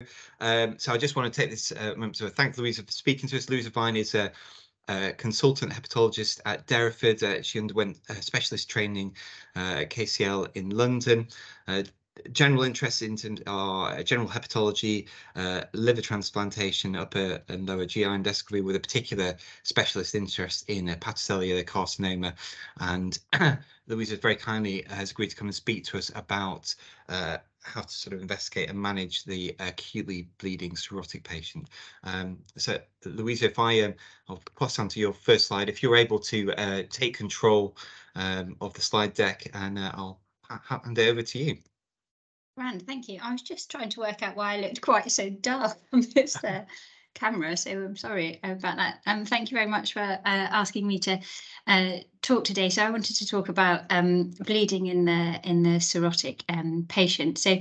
So I just want to take this moment to thank Louise for speaking to us. Louise Vine is a consultant hepatologist at Derriford. She underwent specialist training at KCL in London. General interest in general hepatology, liver transplantation, upper and lower GI endoscopy, with a particular specialist interest in hepatocellular carcinoma. And Louise very kindly has agreed to come and speak to us about how to sort of investigate and manage the acutely bleeding cirrhotic patient. So Louise, if I'll pass on to your first slide, if you're able to take control of the slide deck, and I'll hand it over to you. Grand, thank you. I was just trying to work out why I looked quite so dull on this camera, so I'm sorry about that. Thank you very much for asking me to talk today. So I wanted to talk about bleeding in the cirrhotic patient. So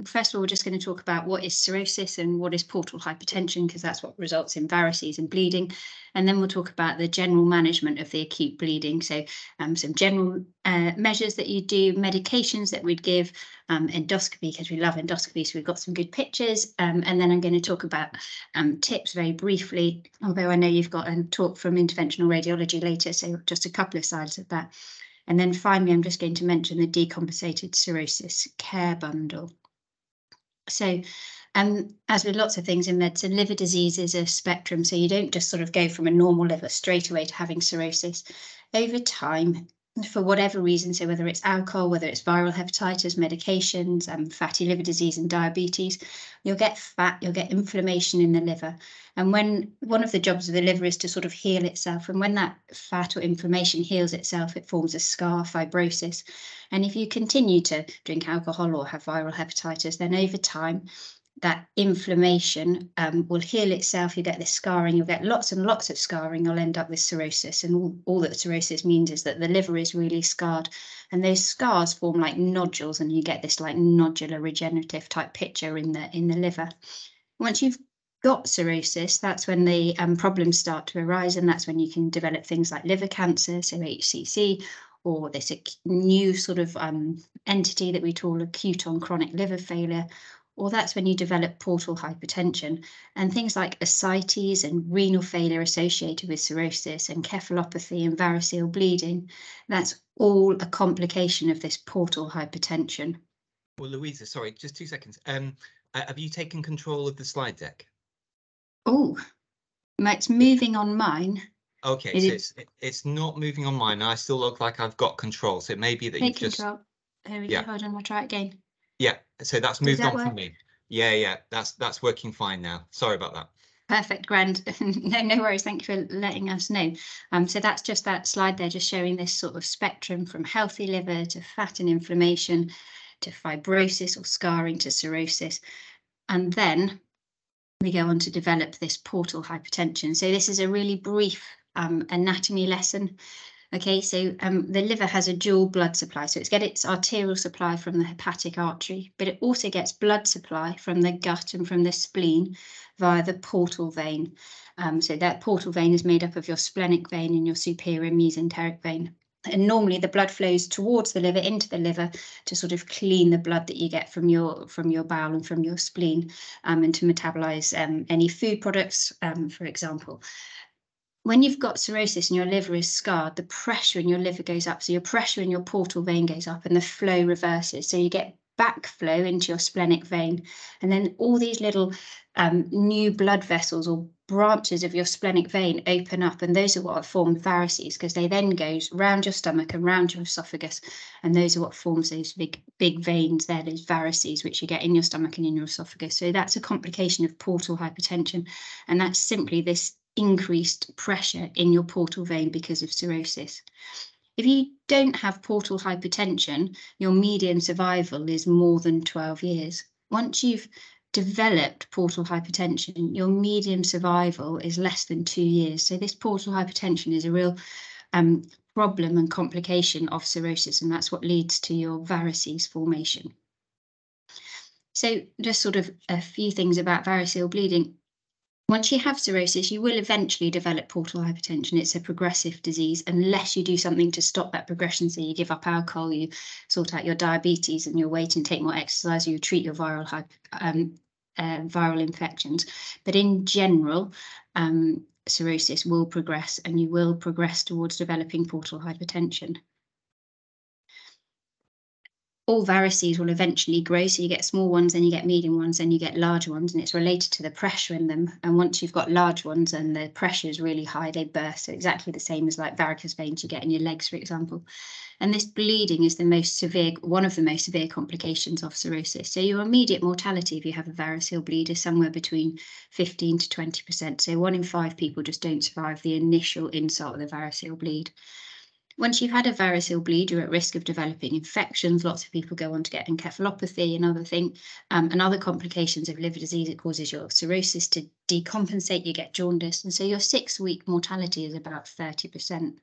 first of all, we're just going to talk about what is cirrhosis and what is portal hypertension, because that's what results in varices and bleeding. And then we'll talk about the general management of the acute bleeding. So some general measures that you do, medications that we'd give, endoscopy, because we love endoscopy, so we've got some good pictures. And then I'm going to talk about tips very briefly, although I know you've got a talk from interventional radiology later, so just a couple of slides of that. And then finally, I'm just going to mention the decompensated cirrhosis care bundle. So as with lots of things in medicine, liver disease is a spectrum, so you don't just sort of go from a normal liver straight away to having cirrhosis. Over time, for whatever reason, so whether it's alcohol, whether it's viral hepatitis, medications, fatty liver disease and diabetes, you'll get fat, you'll get inflammation in the liver. And when one of the jobs of the liver is to sort of heal itself, and when that fat or inflammation heals itself, it forms a scar, fibrosis. And if you continue to drink alcohol or have viral hepatitis, then over time, that inflammation will heal itself. You get this scarring, you'll get lots and lots of scarring, you'll end up with cirrhosis. And all that cirrhosis means is that the liver is really scarred, and those scars form like nodules, and you get this like nodular regenerative type picture in the liver. Once you've got cirrhosis, that's when the problems start to arise, and that's when you can develop things like liver cancer, so HCC, or this new sort of entity that we call acute on chronic liver failure, or that's when you develop portal hypertension, and things like ascites and renal failure associated with cirrhosis and cephalopathy and variceal bleeding. That's all a complication of this portal hypertension. Well, Louisa, sorry, just 2 seconds. Have you taken control of the slide deck? Oh, it's moving on mine. Okay, so it's not moving on mine. I still look like I've got control, so it may be that you've just... There we go. Hold on, I'll try it again. Yeah, so that's moved on from me. Yeah, that's working fine now. Sorry about that. Perfect, grand. No worries. Thank you for letting us know. So that's just that slide there, just showing this sort of spectrum from healthy liver to fat and inflammation to fibrosis or scarring to cirrhosis. And then we go on to develop this portal hypertension. So this is a really brief anatomy lesson. Okay, so the liver has a dual blood supply, so it's got its arterial supply from the hepatic artery, but it also gets blood supply from the gut and from the spleen via the portal vein. So that portal vein is made up of your splenic vein and your superior mesenteric vein. And normally the blood flows towards the liver, into the liver, to sort of clean the blood that you get from your bowel and from your spleen, and to metabolize any food products, for example. When you've got cirrhosis and your liver is scarred, the pressure in your liver goes up. So your pressure in your portal vein goes up and the flow reverses. So you get backflow into your splenic vein. And then all these little new blood vessels or branches of your splenic vein open up. And those are what form varices, because they then goes round your stomach and round your esophagus. And those are what forms those big veins there, those varices, which you get in your stomach and in your esophagus. So that's a complication of portal hypertension. And that's simply this increased pressure in your portal vein because of cirrhosis. If you don't have portal hypertension, your median survival is more than 12 years. Once you've developed portal hypertension, your median survival is less than 2 years. So this portal hypertension is a real problem and complication of cirrhosis, and that's what leads to your varices formation. So just sort of a few things about variceal bleeding. Once you have cirrhosis, you will eventually develop portal hypertension. It's a progressive disease unless you do something to stop that progression. So you give up alcohol, you sort out your diabetes and your weight and take more exercise, or you treat your viral viral infections. But in general, cirrhosis will progress, and you will progress towards developing portal hypertension. All varices will eventually grow, so you get small ones, then you get medium ones, then you get large ones, and it's related to the pressure in them. And once you've got large ones and the pressure is really high, they burst. So exactly the same as like varicose veins you get in your legs, for example. And this bleeding is the most severe, one of the most severe complications of cirrhosis. So your immediate mortality if you have a variceal bleed is somewhere between 15 to 20%. So 1 in 5 people just don't survive the initial insult of the variceal bleed. Once you've had a variceal bleed, you're at risk of developing infections. Lots of people go on to get encephalopathy and other complications of liver disease. It causes your cirrhosis to decompensate, you get jaundice. And so your 6-week mortality is about 30%.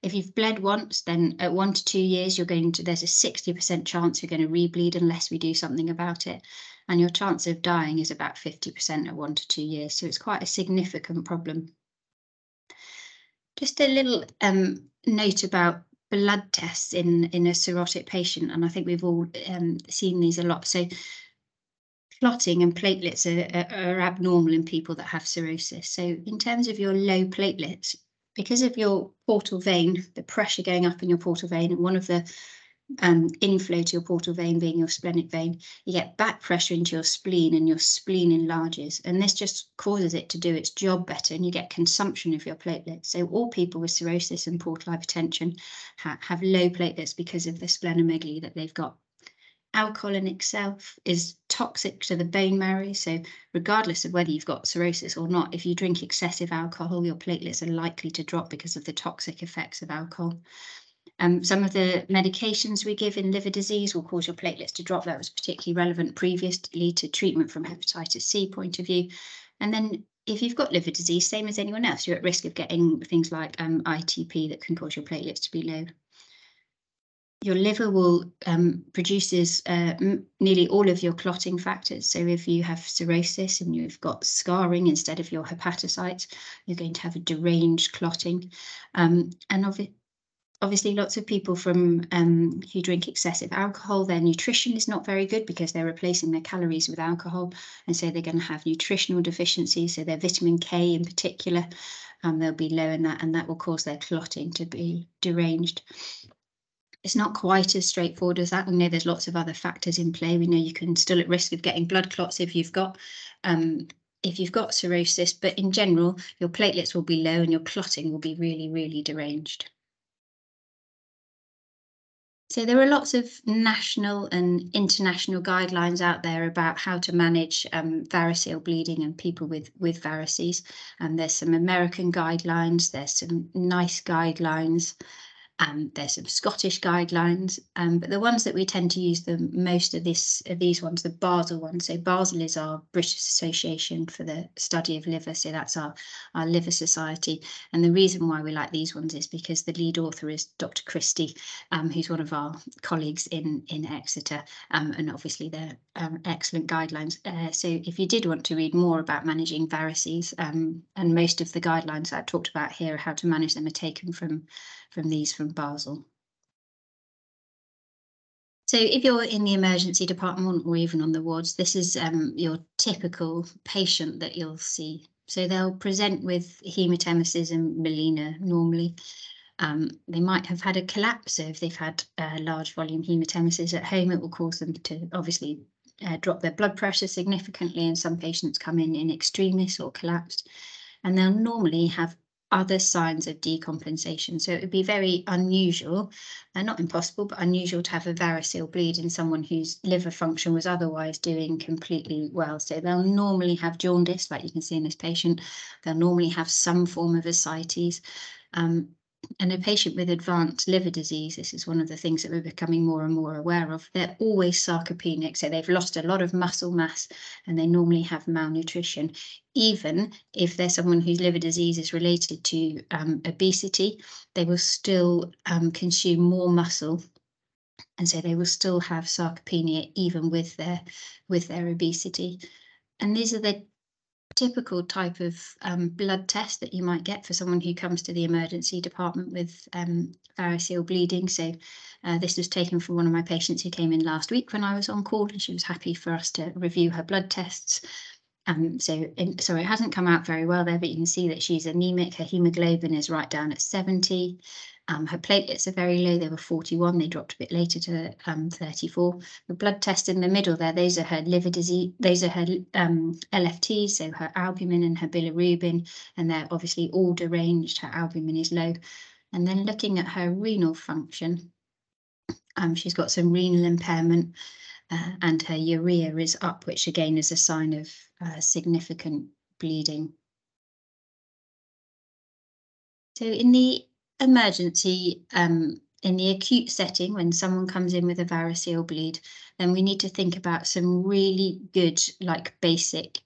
If you've bled once, then at 1 to 2 years, there's a 60% chance you're going to rebleed unless we do something about it. And your chance of dying is about 50% at 1 to 2 years. So it's quite a significant problem. Just a little note about blood tests in a cirrhotic patient, and I think we've all seen these a lot. So clotting and platelets are abnormal in people that have cirrhosis. So in terms of your low platelets, because of your portal vein, the pressure going up in your portal vein, and one of the inflow to your portal vein being your splenic vein, you get back pressure into your spleen and your spleen enlarges, and this just causes it to do its job better, and you get consumption of your platelets. So all people with cirrhosis and portal hypertension have low platelets because of the splenomegaly that they've got. Alcohol in itself is toxic to the bone marrow, so regardless of whether you've got cirrhosis or not, if you drink excessive alcohol, your platelets are likely to drop because of the toxic effects of alcohol. Some of the medications we give in liver disease will cause your platelets to drop. That was particularly relevant previously to treatment from hepatitis C point of view. And then if you've got liver disease, same as anyone else, you're at risk of getting things like ITP that can cause your platelets to be low. Your liver will produces nearly all of your clotting factors. So if you have cirrhosis and you've got scarring instead of your hepatocytes, you're going to have a deranged clotting. And obviously, lots of people who drink excessive alcohol, their nutrition is not very good because they're replacing their calories with alcohol. And so they're going to have nutritional deficiencies. So their vitamin K in particular, they'll be low in that, and that will cause their clotting to be deranged. It's not quite as straightforward as that. We know there's lots of other factors in play. We know you can still at risk of getting blood clots if you've got cirrhosis, but in general, your platelets will be low and your clotting will be really, really deranged. So there are lots of national and international guidelines out there about how to manage variceal bleeding and people with varices. And there's some American guidelines, there's some NICE guidelines, there's some Scottish guidelines, but the ones that we tend to use the most are these ones, the Basel ones. So Basel is our British Association for the Study of Liver, so that's our liver society. And the reason why we like these ones is because the lead author is Dr Christie, who's one of our colleagues in Exeter, and obviously they're excellent guidelines. So if you did want to read more about managing varices, and most of the guidelines I've talked about here, how to manage them, are taken from Basel. So if you're in the emergency department or even on the wards, this is your typical patient that you'll see. So they'll present with hematemesis and melena normally. They might have had a collapse. So if they've had large volume hematemesis at home, it will cause them to obviously drop their blood pressure significantly, and some patients come in extremis or collapsed. And they'll normally have other signs of decompensation. So it would be very unusual, and not impossible, but unusual to have a variceal bleed in someone whose liver function was otherwise doing completely well. So they'll normally have jaundice, like you can see in this patient. They'll normally have some form of ascites. And a patient with advanced liver disease, this is one of the things that we're becoming more and more aware of, they're always sarcopenic, so they've lost a lot of muscle mass and they normally have malnutrition. Even if they're someone whose liver disease is related to obesity, they will still consume more muscle, and so they will still have sarcopenia even with their obesity. And these are the typical type of blood test that you might get for someone who comes to the emergency department with variceal bleeding. So this was taken from one of my patients who came in last week when I was on call, and she was happy for us to review her blood tests. So it hasn't come out very well there, but you can see that she's anemic. Her hemoglobin is right down at 70. Her platelets are very low. They were 41. They dropped a bit later to 34. The blood test in the middle there, those are her liver disease. Those are her LFTs, so her albumin and her bilirubin, and they're obviously all deranged. Her albumin is low. And then looking at her renal function, she's got some renal impairment. And her urea is up, which again is a sign of significant bleeding. So in the emergency, in the acute setting, when someone comes in with a variceal bleed, then we need to think about some really good, like basic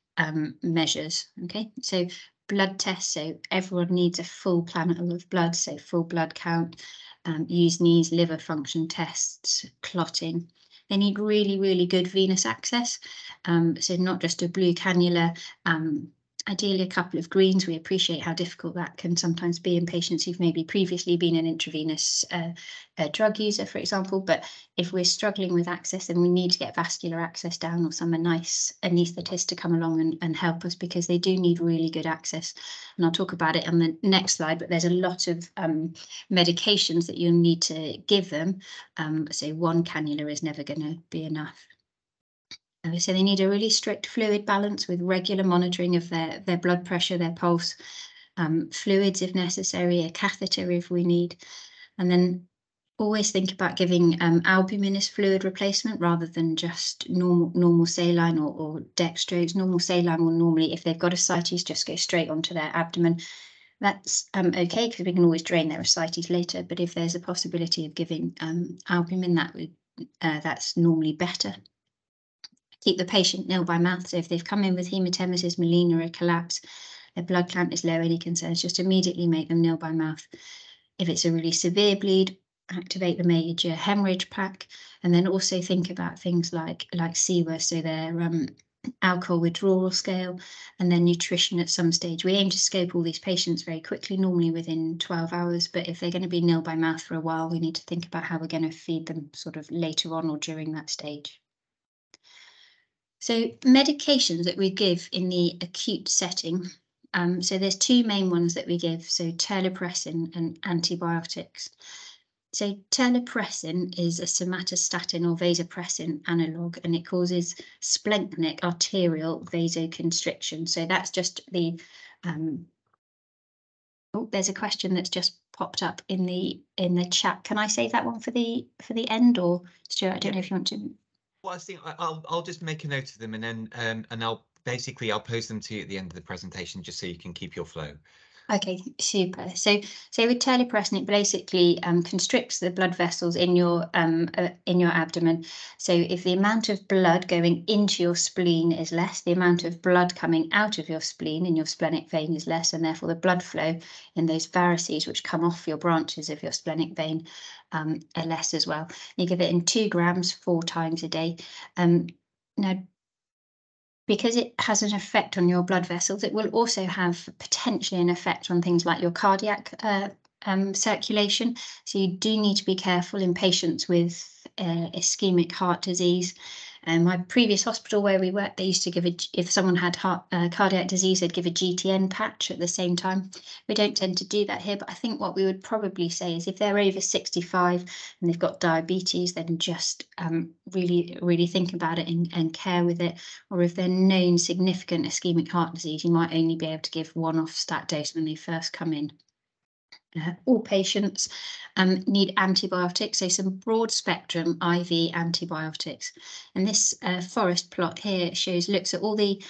measures. Okay, so blood tests. So everyone needs a full panel of blood, so full blood count, use liver function tests, clotting. They need really, really good venous access. So not just a blue cannula, ideally a couple of greens. We appreciate how difficult that can sometimes be in patients who've maybe previously been an intravenous drug user, for example. But if we're struggling with access, then we need to get vascular access down, or some nice anaesthetist to come along and help us, because they do need really good access. And I'll talk about it on the next slide, but there's a lot of medications that you'll need to give them. So one cannula is never going to be enough. So they need a really strict fluid balance with regular monitoring of their blood pressure, their pulse, fluids if necessary, a catheter if we need. And then always think about giving albumin as fluid replacement rather than just normal saline or dextrose. Normal saline will normally, if they've got ascites, just go straight onto their abdomen. That's okay, because we can always drain their ascites later. But if there's a possibility of giving albumin, that's normally better. Keep the patient nil by mouth. So if they've come in with hematemesis, melena, or collapse, their blood count is low, any concerns, just immediately make them nil by mouth. If it's a really severe bleed, activate the major hemorrhage pack, and then also think about things like CWA, so their alcohol withdrawal scale, and then nutrition at some stage. We aim to scope all these patients very quickly, normally within 12 hours, but if they're going to be nil by mouth for a while, we need to think about how we're going to feed them sort of later on or during that stage. So medications that we give in the acute setting, so there's two main ones that we give, so terlipressin and antibiotics. So terlipressin is a somatostatin or vasopressin analog, and it causes splanchnic arterial vasoconstriction. So that's just the there's a question that's just popped up in the chat. Can I save that one for the end, or Stuart, I don't know if you want to. Well, I think I'll just make a note of them, and then and I'll post them to you at the end of the presentation, just so you can keep your flow. Okay, super. So with terlipressin, it basically constricts the blood vessels in your abdomen. So if the amount of blood going into your spleen is less, the amount of blood coming out of your spleen in your splenic vein is less, and therefore the blood flow in those varices which come off your branches of your splenic vein are less as well. You give it in 2 grams 4 times a day. Now, because it has an effect on your blood vessels, it will also have potentially an effect on things like your cardiac circulation. So you do need to be careful in patients with ischemic heart disease. My previous hospital where we worked, they used to give if someone had cardiac disease, they'd give a GTN patch at the same time. We don't tend to do that here, but I think what we would probably say is if they're over 65 and they've got diabetes, then just really, really think about it and care with it. Or if they're known significant ischemic heart disease, you might only be able to give one-off stat dose when they first come in. All patients need antibiotics, so some broad spectrum IV antibiotics. And this forest plot here looks at all the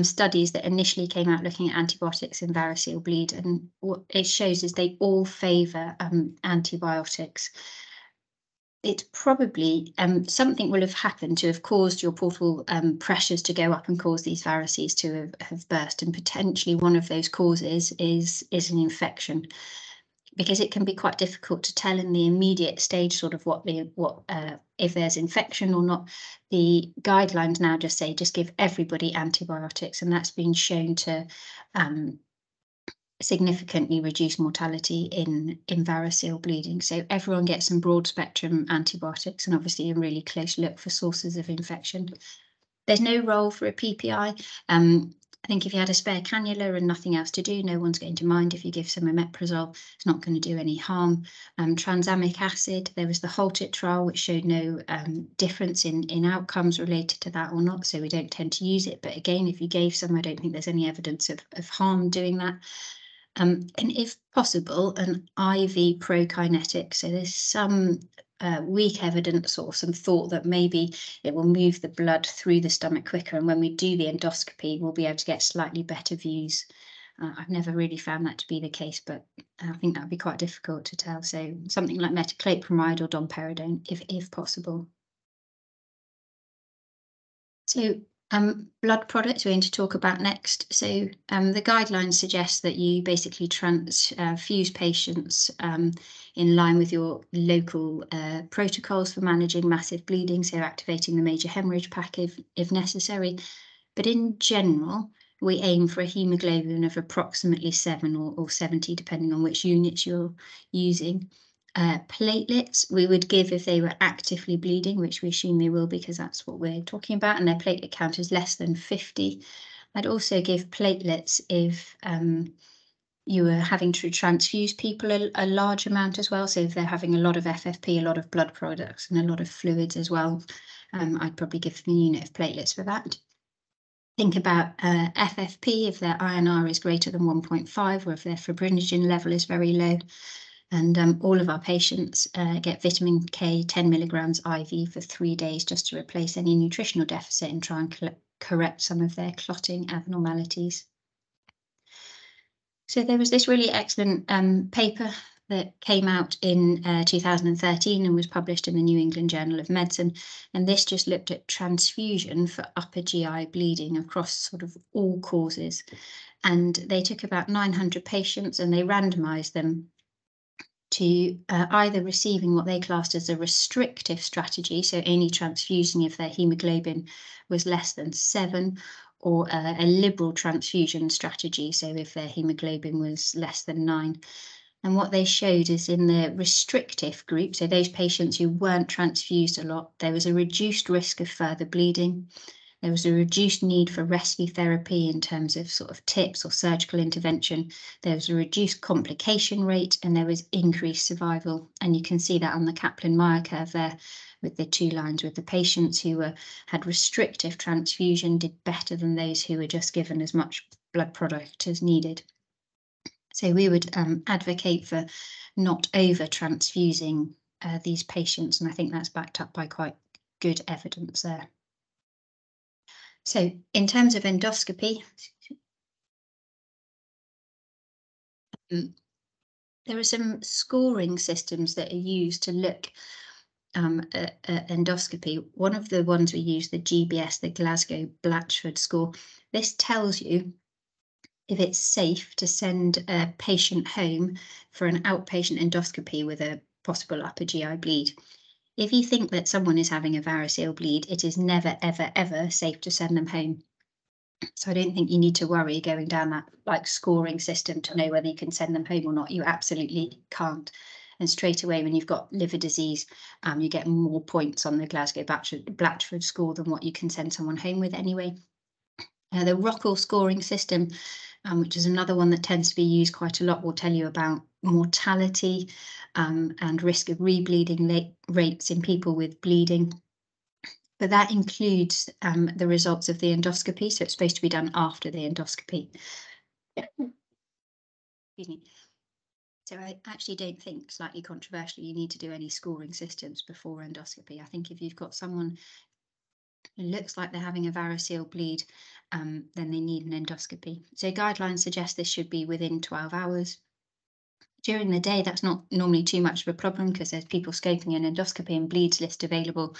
studies that initially came out looking at antibiotics in variceal bleed, and what it shows is they all favour antibiotics. It's probably something will have happened to have caused your portal pressures to go up and cause these varices to have burst, and potentially one of those causes is an infection. because it can be quite difficult to tell in the immediate stage sort of if there's infection or not. The guidelines now just say just give everybody antibiotics, and that's been shown to significantly reduce mortality in variceal bleeding. So everyone gets some broad spectrum antibiotics, and obviously a really close look for sources of infection. There's no role for a PPI. I think if you had a spare cannula and nothing else to do, no one's going to mind if you give some omeprazole. It's not going to do any harm. Tranexamic acid, there was the HALT-IT trial, which showed no difference in outcomes related to that or not, so we don't tend to use it. But again, if you gave some, I don't think there's any evidence of harm doing that. And if possible, an IV prokinetic. So there's some weak evidence or some thought that maybe it will move the blood through the stomach quicker, and when we do the endoscopy, we'll be able to get slightly better views. I've never really found that to be the case, but I think that would be quite difficult to tell. So something like metoclopramide or domperidone, if possible. So blood products we're going to talk about next. So the guidelines suggest that you basically transfuse patients in line with your local protocols for managing massive bleeding, so activating the major hemorrhage pack if necessary. But in general, we aim for a hemoglobin of approximately 7 or 70, depending on which units you're using. Platelets we would give if they were actively bleeding, which we assume they will because that's what we're talking about, and their platelet count is less than 50. I'd also give platelets if you were having to transfuse people a large amount as well. So if they're having a lot of FFP, a lot of blood products, and a lot of fluids as well, I'd probably give them a unit of platelets for that. Think about FFP if their INR is greater than 1.5, or if their fibrinogen level is very low. And all of our patients get vitamin K 10 milligrams IV for 3 days, just to replace any nutritional deficit and try and correct some of their clotting abnormalities. So there was this really excellent paper that came out in 2013 and was published in the New England Journal of Medicine. And this just looked at transfusion for upper GI bleeding across sort of all causes. And they took about 900 patients and they randomized them to either receiving what they classed as a restrictive strategy, so only transfusing if their hemoglobin was less than 7, or a liberal transfusion strategy, so if their hemoglobin was less than 9. And what they showed is in the restrictive group, so those patients who weren't transfused a lot, there was a reduced risk of further bleeding. There was a reduced need for rescue therapy in terms of sort of tips or surgical intervention. There was a reduced complication rate, and there was increased survival. And you can see that on the Kaplan-Meier curve there with the 2 lines, with the patients who had restrictive transfusion did better than those who were just given as much blood product as needed. So we would advocate for not over transfusing these patients, and I think that's backed up by quite good evidence there. So in terms of endoscopy, there are some scoring systems that are used to look at endoscopy. One of the ones we use, the GBS, the Glasgow Blatchford score, this tells you if it's safe to send a patient home for an outpatient endoscopy with a possible upper GI bleed. If you think that someone is having a variceal bleed, it is never, ever, ever safe to send them home. So I don't think you need to worry going down that like scoring system to know whether you can send them home or not. You absolutely can't. And straight away, when you've got liver disease, you get more points on the Glasgow Blatchford score than what you can send someone home with anyway. The Rockall scoring system, which is another one that tends to be used quite a lot, will tell you about mortality and risk of rebleeding rates in people with bleeding. But that includes the results of the endoscopy, so it's supposed to be done after the endoscopy. Excuse me. So I actually don't think, slightly controversially, you need to do any scoring systems before endoscopy. I think if you've got someone who looks like they're having a variceal bleed, then they need an endoscopy. So guidelines suggest this should be within 12 hours. During the day, that's not normally too much of a problem because there's people scoping an endoscopy and bleeds list available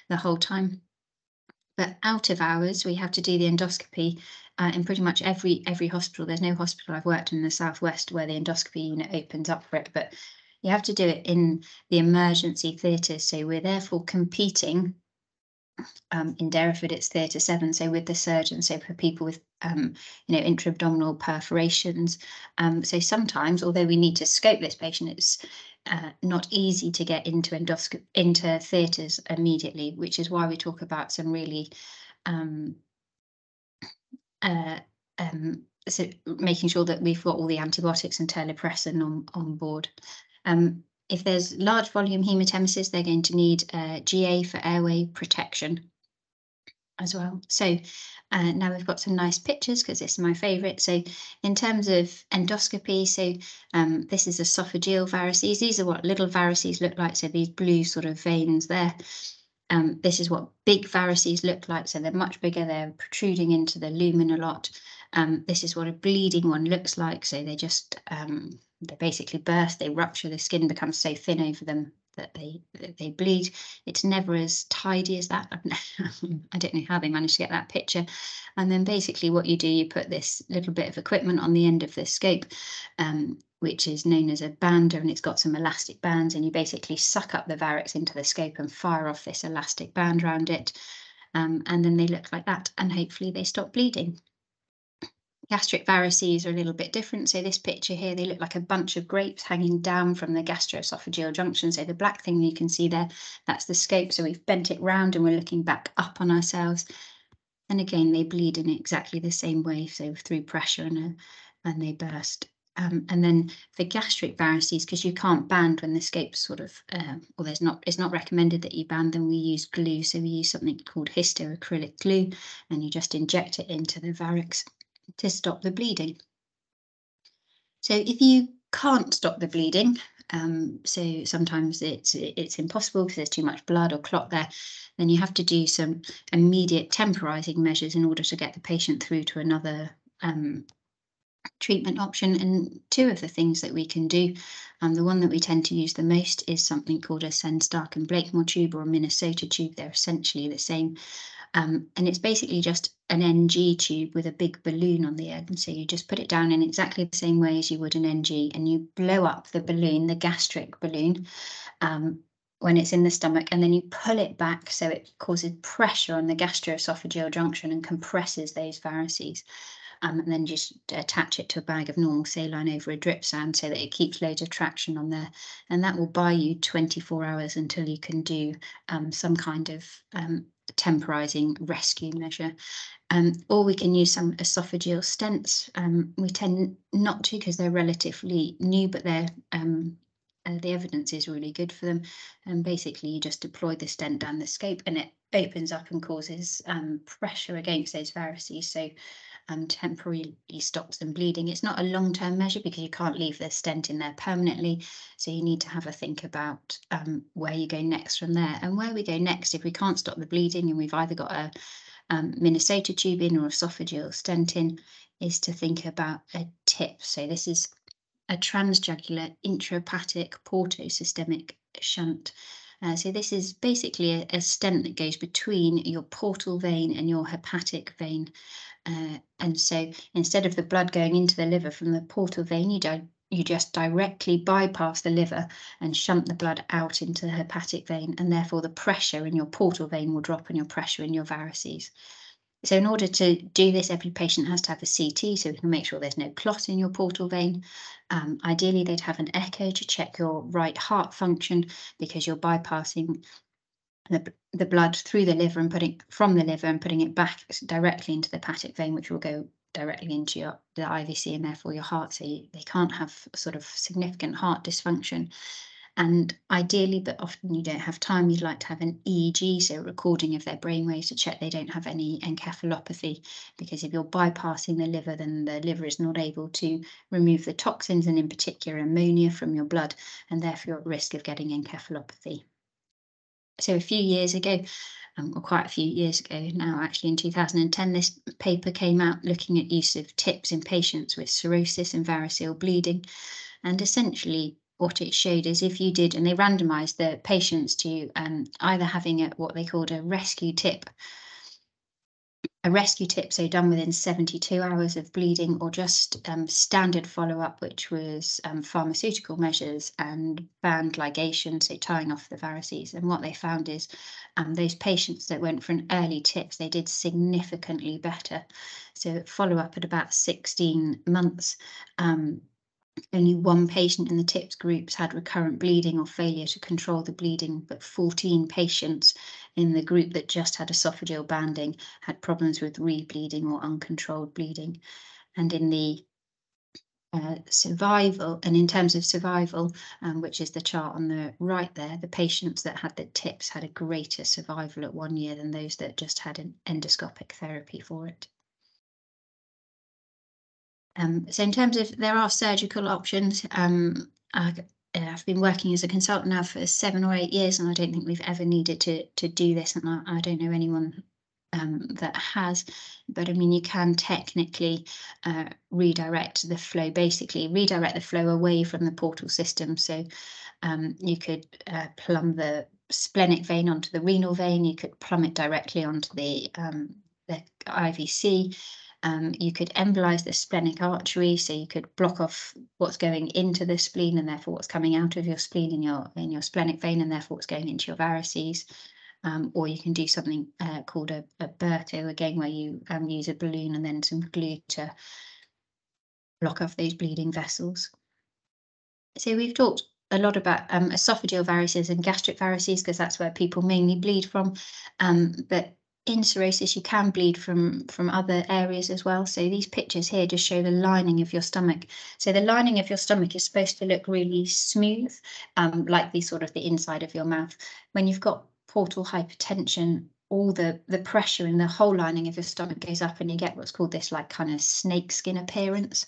the whole time. But out of hours, we have to do the endoscopy in pretty much every hospital. There's no hospital I've worked in the Southwest where the endoscopy unit opens up for it, but you have to do it in the emergency theatre. So we're therefore competing. In Derriford, it's theatre 7, so with the surgeon, so for people with intra-abdominal perforations. So sometimes, although we need to scope this patient, it's not easy to get into theatres immediately, which is why we talk about some really so making sure that we've got all the antibiotics and terlipressin on board. If there's large volume hematemesis, they're going to need GA for airway protection as well. So now we've got some nice pictures because this is my favourite. So in terms of endoscopy, so this is esophageal varices. These are what little varices look like. So these blue sort of veins there. This is what big varices look like. So they're much bigger. They're protruding into the lumen a lot. This is what a bleeding one looks like. So they just they basically burst. They rupture. The skin becomes so thin over them that they bleed. It's never as tidy as that. I don't know how they managed to get that picture. And then basically what you do, you put this little bit of equipment on the end of the scope, which is known as a bander, and it's got some elastic bands, and you basically suck up the varix into the scope and fire off this elastic band around it. And then they look like that, and hopefully they stop bleeding. Gastric varices are a little bit different. So this picture here, they look like a bunch of grapes hanging down from the gastroesophageal junction. So the black thing you can see there, that's the scope. So we've bent it round and we're looking back up on ourselves. And again, they bleed in exactly the same way. So through pressure and they burst. And then for gastric varices, because you can't band when the scope's sort of, it's not recommended that you band them. We use glue. So we use something called histoacrylic glue, and you just inject it into the varix to stop the bleeding. So if you can't stop the bleeding, so sometimes it's impossible because there's too much blood or clot there, then you have to do some immediate temporizing measures in order to get the patient through to another treatment option. And two of the things that we can do, the one that we tend to use the most is something called a Stark and Blakemore tube or a Minnesota tube. They're essentially the same. And it's basically just an NG tube with a big balloon on the end. So you just put it down in exactly the same way as you would an NG, and you blow up the balloon, the gastric balloon, when it's in the stomach, and then you pull it back so it causes pressure on the gastroesophageal junction and compresses those varices. And then just attach it to a bag of normal saline over a drip sand so that it keeps loads of traction on there. And that will buy you 24 hours until you can do some kind of temporizing rescue measure. Or we can use some esophageal stents. We tend not to because they're relatively new, but they're the evidence is really good for them. And basically you just deploy the stent down the scope and it opens up and causes pressure against those varices. So temporarily stops them bleeding. It's not a long-term measure because you can't leave the stent in there permanently. So you need to have a think about where you go next from there. And where we go next, if we can't stop the bleeding and we've either got a Minnesota tube in or esophageal stent in, is to think about a tip. So this is a transjugular intrahepatic portosystemic shunt. So this is basically a stent that goes between your portal vein and your hepatic vein. And so instead of the blood going into the liver from the portal vein, you just directly bypass the liver and shunt the blood out into the hepatic vein, and therefore the pressure in your portal vein will drop and your pressure in your varices. So in order to do this, every patient has to have a CT so we can make sure there's no clot in your portal vein. Ideally, they'd have an echo to check your right heart function because you're bypassing the blood through the liver and putting it back directly into the hepatic vein, which will go directly into the IVC and therefore your heart. So they can't have sort of significant heart dysfunction. And ideally, but often you don't have time, you'd like to have an EEG, so a recording of their brainwaves to check they don't have any encephalopathy, because if you're bypassing the liver, then the liver is not able to remove the toxins, and in particular ammonia, from your blood, and therefore you're at risk of getting encephalopathy. So a few years ago, or quite a few years ago now, actually in 2010, this paper came out looking at use of TIPS in patients with cirrhosis and variceal bleeding, and essentially what it showed is if you did, and they randomized the patients to either having what they called a rescue tip, a rescue tip, so done within 72 hours of bleeding, or just standard follow-up, which was pharmaceutical measures and band ligation, so tying off the varices. And what they found is those patients that went for an early tip, they did significantly better. So follow-up at about 16 months, only one patient in the tips groups had recurrent bleeding or failure to control the bleeding, but 14 patients in the group that just had esophageal banding had problems with rebleeding or uncontrolled bleeding. And in the survival, and in terms of survival, which is the chart on the right there, the patients that had the tips had a greater survival at 1 year than those that just had an endoscopic therapy for it. So in terms of, there are surgical options. I've been working as a consultant now for 7 or 8 years, and I don't think we've ever needed to do this, and I don't know anyone that has. But I mean, you can technically redirect the flow, basically redirect the flow away from the portal system. So you could plumb the splenic vein onto the renal vein. You could plumb it directly onto the IVC. You could embolize the splenic artery, so you could block off what's going into the spleen and therefore what's coming out of your spleen in your splenic vein, and therefore what's going into your varices. Or you can do something called a Burko, again, where you use a balloon and then some glue to block off those bleeding vessels. So we've talked a lot about esophageal varices and gastric varices, because that's where people mainly bleed from. But in cirrhosis, you can bleed from other areas as well. So these pictures here just show the lining of your stomach. So the lining of your stomach is supposed to look really smooth, like the sort of the inside of your mouth. When you've got portal hypertension, all the pressure in the whole lining of your stomach goes up, and you get what's called this like kind of snake skin appearance,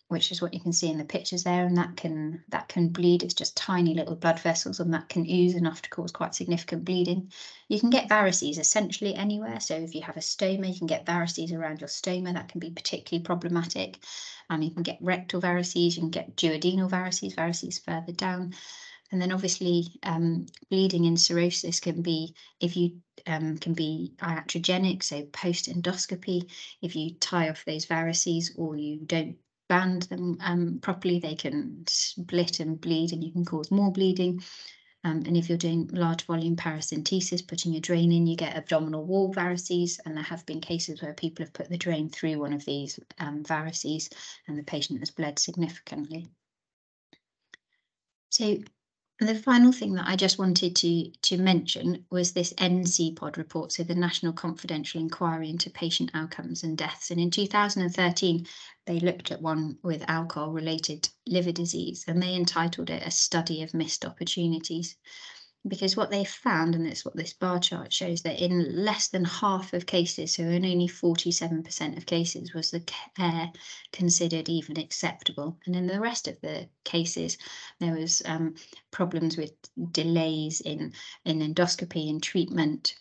which is what you can see in the pictures there, and that can bleed. It's just tiny little blood vessels, and that can ooze enough to cause quite significant bleeding. You can get varices essentially anywhere. So if you have a stoma, you can get varices around your stoma. That can be particularly problematic. You can get rectal varices, you can get duodenal varices further down. And then obviously bleeding in cirrhosis can be, if you can be iatrogenic, so post endoscopy. If you tie off those varices or you don't band them properly, they can split and bleed, and you can cause more bleeding. And if you're doing large volume paracentesis, putting a drain in, you get abdominal wall varices, and there have been cases where people have put the drain through one of these varices and the patient has bled significantly. So the final thing that I just wanted to mention was this NCPOD report, so the National Confidential Inquiry into Patient Outcomes and Deaths. And in 2013, they looked at one with alcohol-related liver disease, and they entitled it A Study of Missed Opportunities. Because what they found, and it's what this bar chart shows, that in less than half of cases, so in only 47% of cases, was the care considered even acceptable. And in the rest of the cases, there was problems with delays in endoscopy and treatment.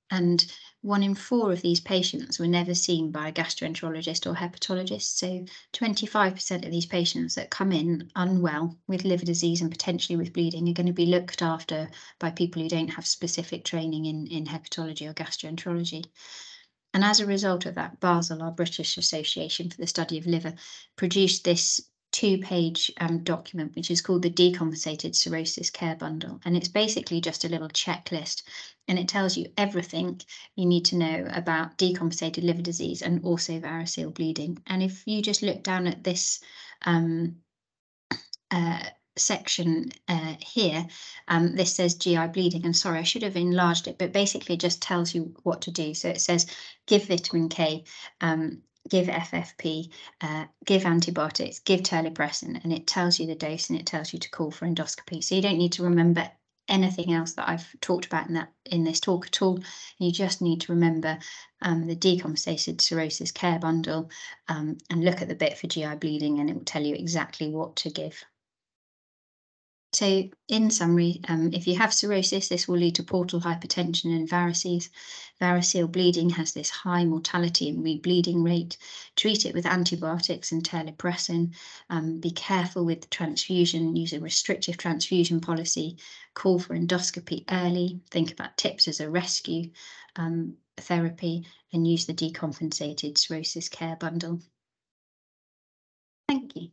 And 1 in 4 of these patients were never seen by a gastroenterologist or hepatologist. So 25% of these patients that come in unwell with liver disease and potentially with bleeding are going to be looked after by people who don't have specific training in hepatology or gastroenterology. And as a result of that, Basel, our British Association for the Study of Liver, produced this 2-page document, which is called the Decompensated Cirrhosis Care Bundle. And it's basically just a little checklist, and it tells you everything you need to know about decompensated liver disease and also variceal bleeding. And if you just look down at this section here, this says GI bleeding, and sorry, I should have enlarged it, but basically it just tells you what to do. So it says give vitamin K, give FFP, give antibiotics, give terlipressin, and it tells you the dose, and it tells you to call for endoscopy. So you don't need to remember anything else that I've talked about in this talk at all. You just need to remember the decompensated cirrhosis care bundle, and look at the bit for GI bleeding, and it will tell you exactly what to give. So in summary, if you have cirrhosis, this will lead to portal hypertension and varices. Variceal bleeding has this high mortality and rebleeding rate. Treat it with antibiotics and terlipressin. Be careful with transfusion. Use a restrictive transfusion policy. Call for endoscopy early. Think about tips as a rescue. therapy and use the decompensated cirrhosis care bundle. Thank you.